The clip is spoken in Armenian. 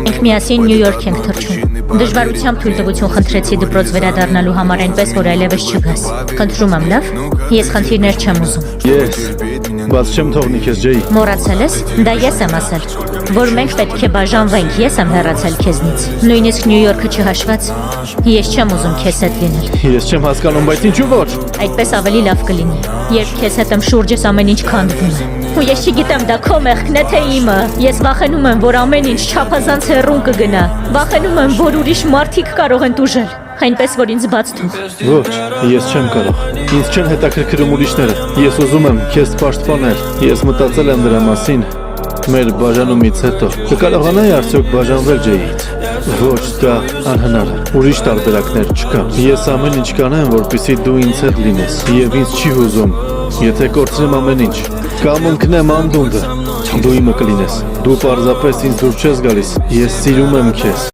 Մենք միասին Նյու Յորք ենք թռչում։ Դժվարությամբ թույլտվություն խնդրեցի դպրոց վերադառնալու համար այնպես, որ այլևս չգաս։ Խնդրում եմ, լավ։ Ես խնդիրներ չեմ ուզում։ Ես բաց չեմ թողնի քեզ, Ջեյ։ Մոռացել ես։ Դա ես եմ ասել, որ մենք պետք է բաժանվենք։ Ես եմ հեռացել քեզնից։ Նույնիսկ Նյու Յորքը չհաշված, ես չեմ ուզում քեզ հետ լինել։ Ես չեմ հասկանում, բայց ինչու ոչ։ Այդպես ավելի լավ կլինի, երբ քեզ հետ եմ շուրջս ամեն ինչ քանդվում է։ Ու ես չգիտեմ դա քո մեղքն է թե իմը։ Ես վախենում եմ, որ ամեն ինչ չափազանց հեռուն կգնա։ Վախենում եմ, որ ուրիշ մարդիկ կարող են տուժել, այնպես որ ինձ բաց թող։ Ոչ, ես չեմ կարող։ Ինձ չեն հետաքրքրում ուրիշները։ Ես ուզում եմ քեզ պաշտպանել։ Ես մտածել եմ դրա մասին մեր բաժանումից հետո։ Կկարողանայի արդյոք բաժանվել Ջեյից։ Ոչ, դա անհնար է։ Ուրիշ տարբերակներ չկա։ Ես ամեն ինչ կանեմ, որպեսզի դու ինձ հետ լինես, եւ ինձ չի հուզում, եթե կորցնեմ ամեն ինչ, կամ ընկնեմ անդունդը, դու իմը կլինես։ Դու պարզապես ինձ դուր չես գալիս։ Ես սիրում եմ քեզ։